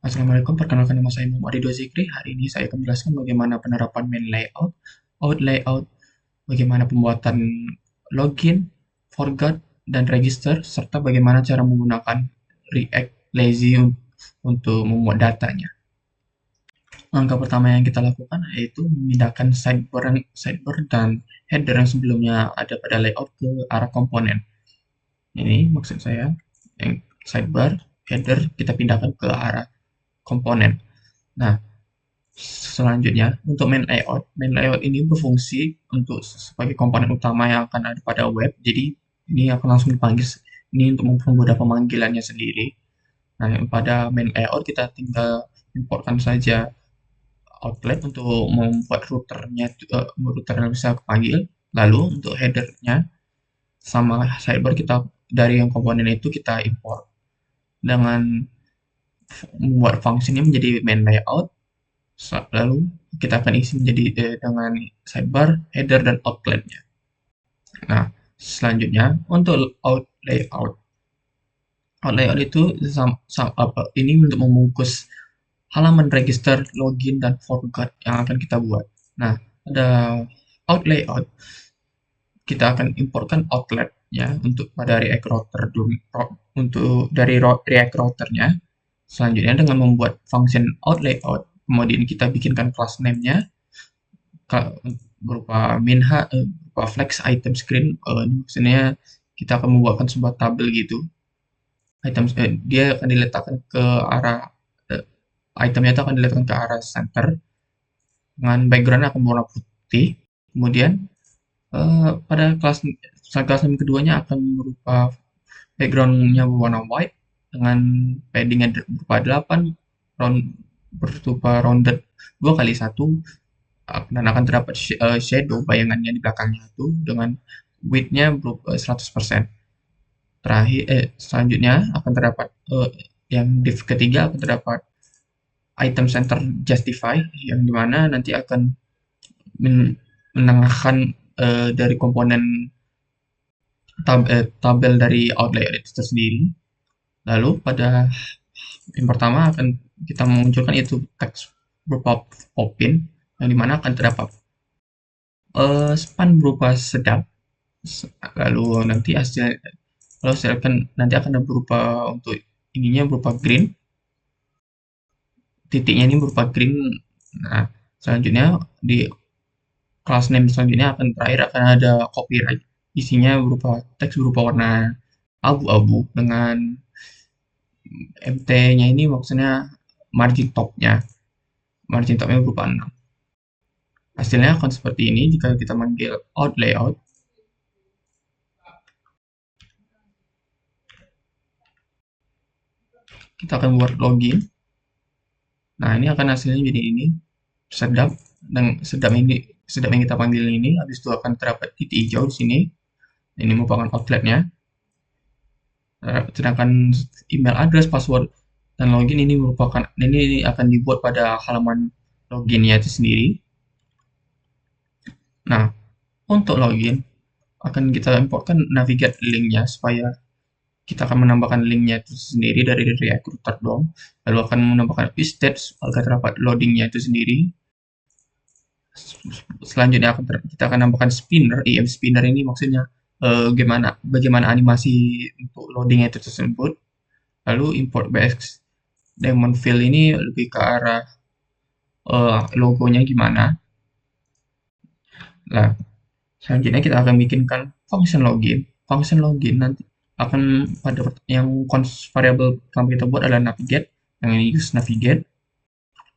Assalamualaikum, perkenalkan nama saya Muhammad Ridho Zikri. Hari ini saya akan menjelaskan bagaimana penerapan main layout, out layout, bagaimana pembuatan login, forgot, dan register, serta bagaimana cara menggunakan React Lazy untuk memuat datanya. Langkah pertama yang kita lakukan yaitu memindahkan sidebar dan header yang sebelumnya ada pada layout ke arah komponen. Ini maksud saya, yang sidebar, header kita pindahkan ke arah komponen. Nah, selanjutnya, untuk main layout ini berfungsi untuk sebagai komponen utama yang akan ada pada web. Jadi, ini akan langsung dipanggil. Ini untuk mempermudah pemanggilannya sendiri. Nah, pada main layout kita tinggal importkan saja outlet untuk membuat router yang bisa kepanggil. Lalu untuk headernya sama sidebar kita dari yang komponen itu kita import dengan membuat fungsinya menjadi main layout. Lalu kita akan isi menjadi dengan sidebar, header, dan outlet-nya. Nah, selanjutnya untuk out layout. Out layout itu ini untuk membungkus halaman register, login, dan forgot yang akan kita buat. Nah, pada out layout kita akan importkan outlet ya untuk pada React router untuk dari React routernya. Selanjutnya dengan membuat function out layout, kemudian kita bikinkan class name-nya berupa berupa flex item screen. Maksudnya kita akan membuatkan sebuah tabel gitu. Dia akan diletakkan ke arah itemnya itu akan diletakkan ke arah center dengan background akan berwarna putih. Kemudian pada kelas name keduanya akan berupa background-nya berwarna white dengan padding-nya berupa 8, berupa rounded 2 kali 1, dan akan terdapat shadow bayangannya di belakangnya itu dengan width-nya berupa 100%. Selanjutnya akan terdapat yang div ketiga akan terdapat item center justify yang dimana nanti akan menengahkan dari komponen tabel dari outlayer itu sendiri. Lalu pada yang pertama akan kita memunculkan itu teks berupa open yang dimana akan terdapat span berupa sedap. Lalu nanti hasil nanti akan berupa untuk ininya berupa green, titiknya ini berupa green. Nah, selanjutnya di class name selanjutnya terakhir akan ada copyright, isinya berupa teks berupa warna abu-abu dengan MT-nya ini maksudnya margin top-nya berupa 6. Hasilnya akan seperti ini jika kita manggil out layout. Kita akan buat login. Nah, ini akan hasilnya jadi ini. Sedap yang kita panggil ini, habis itu akan terdapat titik hijau di sini. Ini merupakan outletnya. Sedangkan email address, password, dan login ini akan dibuat pada halaman loginnya itu sendiri. Nah, untuk login akan kita importkan navigate linknya supaya kita akan menambahkan linknya itu sendiri dari React router dong. Lalu akan menambahkan state agar terdapat loadingnya itu sendiri. Selanjutnya kita akan nambahkan spinner. Spinner ini maksudnya bagaimana animasi untuk loadingnya itu tersebut. Lalu import base daemon fill ini lebih ke arah logonya gimana. Nah, selanjutnya kita akan bikinkan function login. Function login nanti akan pada yang variable yang kita buat adalah navigate, yang ini use navigate.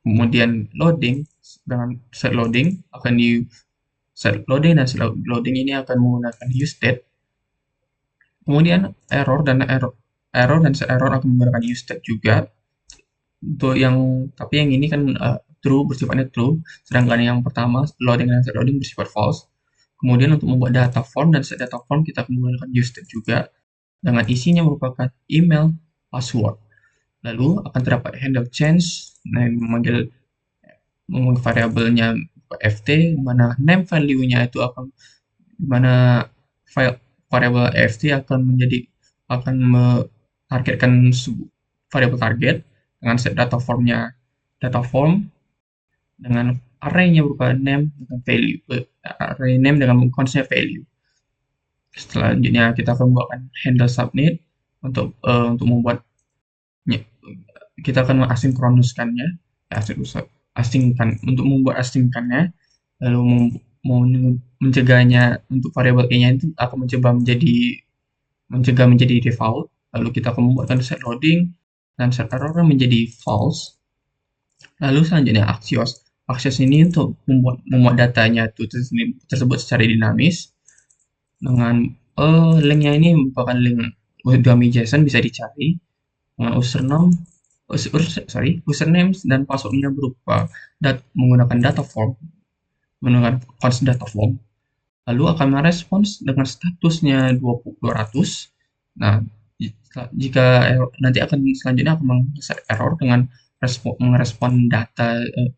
Kemudian loading dengan set loading akan di set loading dan set loading ini akan menggunakan useState. Kemudian error dan set error akan menggunakan useState juga. Untuk tapi yang ini kan true, bersifatnya true, sedangkan yang pertama loading dan set loading bersifat false. Kemudian untuk membuat data form dan set data form kita akan menggunakan useState juga dengan isinya merupakan email, password. Lalu akan terdapat handle change yang memanggil variabelnya ft, mana name value-nya itu mana variabel ft akan mentargetkan variabel target dengan set data form dengan array-nya berupa name dengan value, array name dengan konsep value. Selanjutnya kita akan membuatkan handle submit untuk membuat, kita akan mengasinchronuskannya, asingkan untuk membuat asingkannya, lalu mau mencegahnya untuk variabel e-nya itu akan mencegah menjadi default, lalu kita akan membuatkan set loading dan set error menjadi false. Lalu selanjutnya Axios ini untuk membuat datanya tersebut secara dinamis dengan linknya ini merupakan link dummy JSON, bisa dicari dengan username dan passwordnya berupa menggunakan data form, menggunakan const data form. Lalu akan merespons dengan statusnya 200. Nah, jika nanti akan selanjutnya akan menggeser error dengan merespon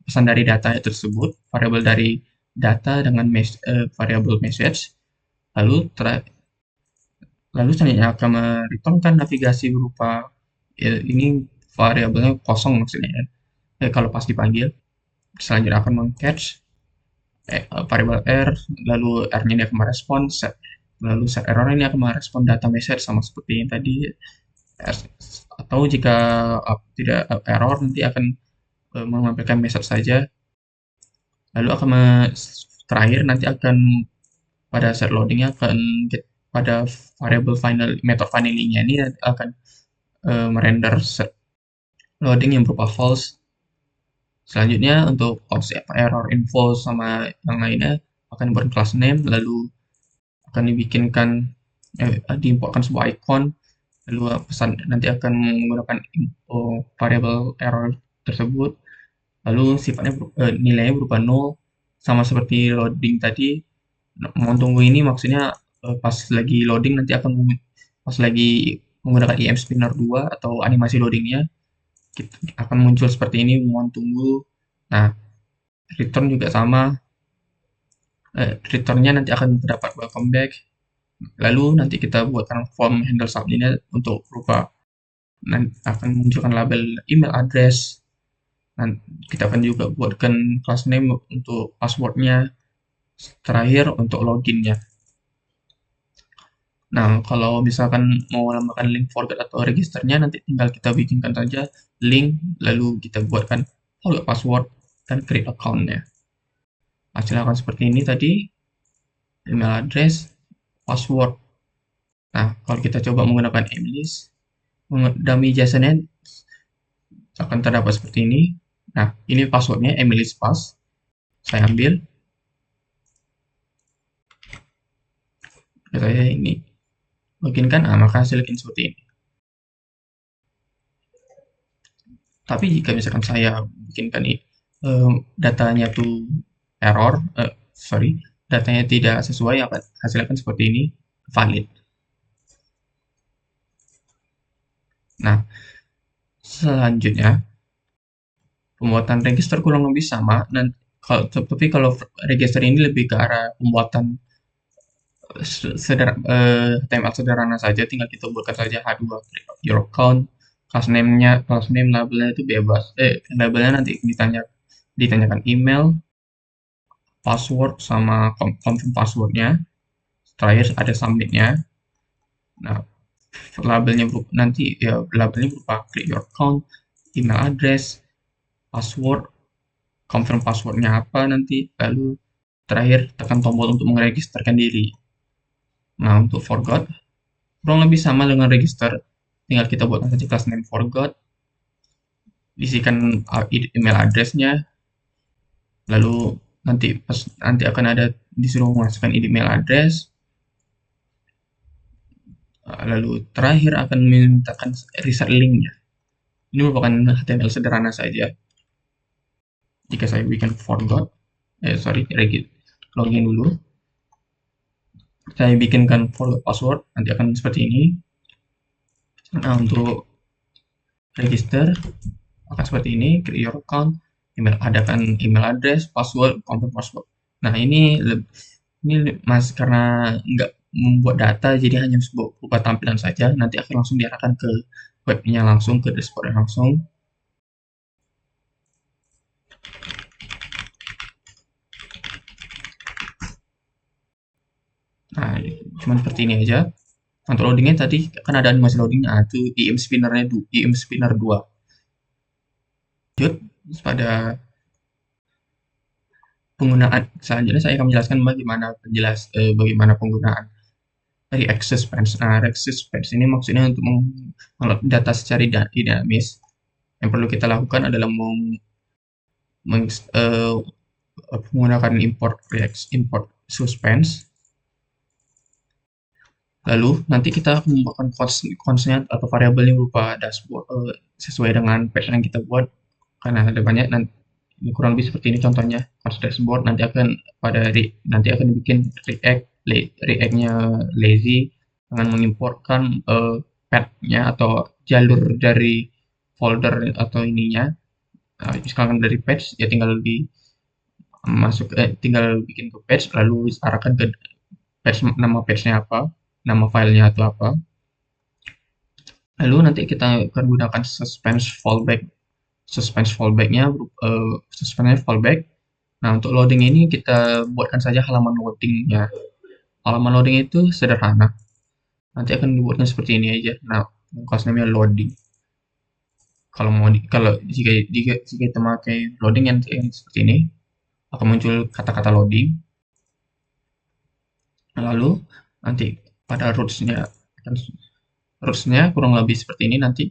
pesan dari data tersebut, variabel dari data dengan variabel message. Lalu selanjutnya akan mereturnkan navigasi berupa ini variabelnya kosong maksudnya ya. Kalau pas dipanggil, selanjutnya akan meng-catch variabel R, lalu R-nya ini akan merespon lalu set error ini akan merespon data message sama seperti yang tadi. Atau jika tidak error, nanti akan mengambilkan message saja. Lalu terakhir nanti akan pada set loadingnya akan pada variable method finally-nya ini akan merender set loading yang berupa false. Selanjutnya untuk konsep error info sama yang lainnya akan buat class name, lalu akan diimportkan sebuah icon, lalu pesan nanti akan menggunakan variable error tersebut, lalu sifatnya nilainya berupa 0, sama seperti loading tadi. Mohon tunggu ini maksudnya pas lagi loading nanti pas lagi menggunakan IM Spinner 2 atau animasi loadingnya akan muncul seperti ini, mohon tunggu. Nah, return juga sama, returnnya nanti akan terdapat welcome back. Lalu nanti kita buatkan form handle submit untuk berupa akan munculkan label email address. Dan kita akan juga buatkan class name untuk passwordnya, terakhir untuk loginnya. Nah, kalau misalkan mau menambahkan link forgot atau registernya, nanti tinggal kita bikinkan saja link, lalu kita buatkan forgot password dan create account-nya. Hasilnya akan seperti ini tadi, email address, password. Nah, kalau kita coba menggunakan mlist, dummy JSON-nya akan terdapat seperti ini. Nah, ini passwordnya mlist pass. Saya ambil. Saya ini loginkan, maka hasil login seperti ini. Tapi jika misalkan saya bikinkan datanya tuh error, datanya tidak sesuai, hasilnya akan seperti ini, valid. Nah, selanjutnya pembuatan register kurang lebih sama, tapi kalau register ini lebih ke arah pembuatan HTML sederhana saja, tinggal kita buatkan saja H2 your account, class name labelnya itu bebas, labelnya nanti ditanyakan email, password sama confirm passwordnya, terakhir ada submitnya. Nah, labelnya berupa create your account, email address, password, confirm passwordnya apa nanti, lalu terakhir tekan tombol untuk meregisterkan diri. Nah, untuk forgot kurang lebih sama dengan register, tinggal kita buatkan saja class name forgot, isikan email address-nya, lalu nanti akan ada disuruh memasukkan email address, lalu terakhir akan memintakan reset link-nya. Ini merupakan HTML sederhana saja. Jika saya bikin forgot, login dulu. Saya bikinkan forgot password, nanti akan seperti ini. Nah, untuk register akan seperti ini, create your account, adakan email address, password, confirm password. Nah, ini karena nggak membuat data, jadi hanya berupa tampilan saja, nanti akan langsung diarahkan ke webnya langsung, ke dashboard langsung. Nah, cuma seperti ini aja. Untuk loadingnya tadi kan ada animasi loading, nah itu IM spinner 2. Lanjut pada penggunaan selanjutnya saya akan menjelaskan bagaimana penggunaan React Suspense. Nah, React Suspense ini maksudnya untuk mengupload data secara dinamis. Yang perlu kita lakukan adalah meng- eh, menggunakan import suspense. Lalu nanti kita membuatkan consnya atau variabel yang berupa dashboard sesuai dengan patch yang kita buat. Karena ada banyak, nanti ini kurang lebih seperti ini contohnya. Cons dashboard nanti akan dibikin React-nya lazy dengan mengimportkan path-nya atau jalur dari folder atau ininya. Nah, misalkan dari patch ya tinggal bikin ke patch lalu arahkan ke nama patch-nya apa, nama filenya atau apa. Lalu nanti kita akan gunakan suspense fallback-nya suspense fallback. Nah, untuk loading ini kita buatkan saja halaman loadingnya. Halaman loading itu sederhana. Nanti akan dibuatkan seperti ini aja. Nah, class name-nya loading. Kalau jika kita memakai loading yang seperti ini, akan muncul kata-kata loading. Lalu nanti pada roots-nya kurang lebih seperti ini. Nanti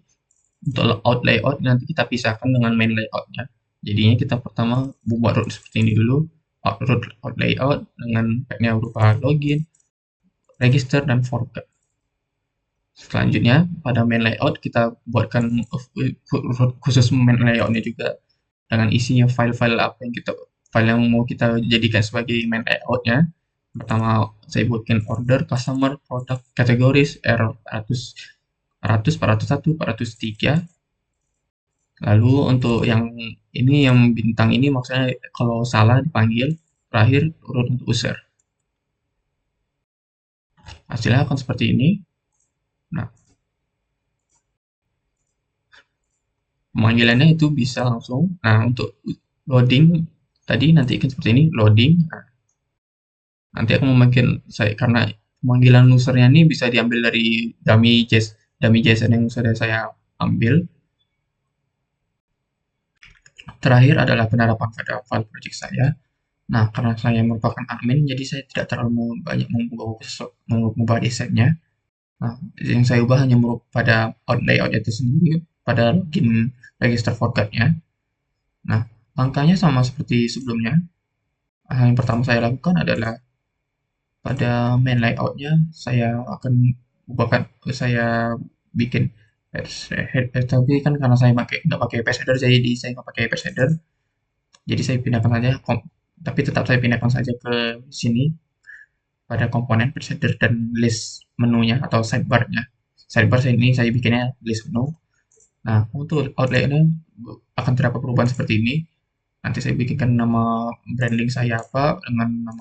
untuk layout nanti kita pisahkan dengan main layout-nya. Jadinya kita pertama membuat root seperti ini dulu, out layout dengan tag-nya berupa login, register, dan forget. Selanjutnya pada main layout kita buatkan khusus main layout-nya juga dengan isinya file yang mau kita jadikan sebagai main layout-nya. Pertama saya buatkan order, customer, product, categories, error 100, 401, 403. Lalu untuk yang bintang ini maksudnya kalau salah dipanggil, terakhir root untuk user. Hasilnya akan seperti ini. Nah, pemanggilannya itu bisa langsung. Nah, untuk loading tadi nanti akan seperti ini, loading. Nah, nanti aku memanggil saya karena pemanggilan usernya ini bisa diambil dari dummy JSON yang sudah saya ambil. Terakhir adalah penerapan pada file project saya. Nah, karena saya merupakan admin, jadi saya tidak terlalu banyak mengubah desainnya. Nah, yang saya ubah hanya pada layout itu sendiri, pada login register forgot-nya. Nah, langkahnya sama seperti sebelumnya. Yang pertama saya lakukan adalah pada main layout-nya, saya bikin tapi kan karena saya nggak pakai page header, jadi saya nggak pakai page header. Jadi saya pindahkan saja, tapi tetap saya pindahkan saja ke sini pada komponen page header dan list menunya atau sidebar-nya. Sidebar ini saya bikinnya list menu. Nah, untuk outline-nya akan terdapat perubahan seperti ini. Nanti saya bikinkan nama branding saya apa dengan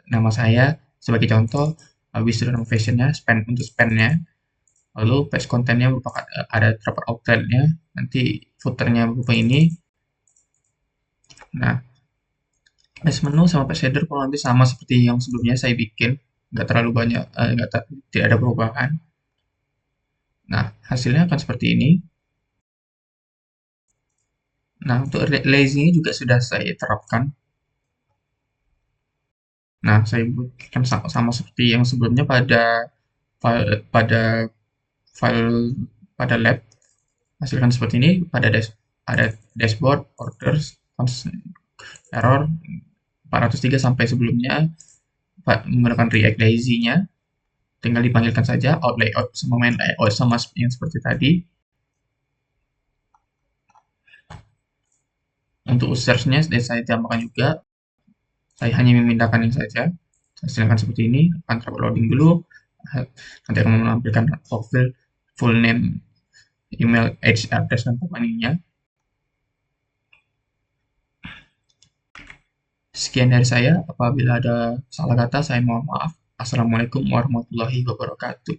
nama saya sebagai contoh. Habis itu nama fashionnya, untuk spend-nya. Lalu page kontennya merupakan ada terdapat outline-nya. Nanti footer-nya berupa ini. Nah, base menu sama page header kurang lebih sama seperti yang sebelumnya saya bikin. Nggak terlalu banyak, tidak ada perubahan. Nah, hasilnya akan seperti ini. Nah, untuk lazy juga sudah saya terapkan. Nah, saya buatkan sama seperti yang sebelumnya file pada file pada lab. Hasilkan seperti ini ada dashboard, orders, error 403 sampai sebelumnya menggunakan React Lazy-nya. Tinggal dipanggilkan saja out layout sama main layout sama yang seperti tadi. Untuk usersnya saya tambahkan juga. Saya hanya memindahkan yang saja. Saya silakan seperti ini. Akan terloading dulu. Nanti akan menampilkan profil, full name, email, age, address, dan company-nya. Sekian dari saya. Apabila ada salah kata, saya mohon maaf. Assalamualaikum warahmatullahi wabarakatuh.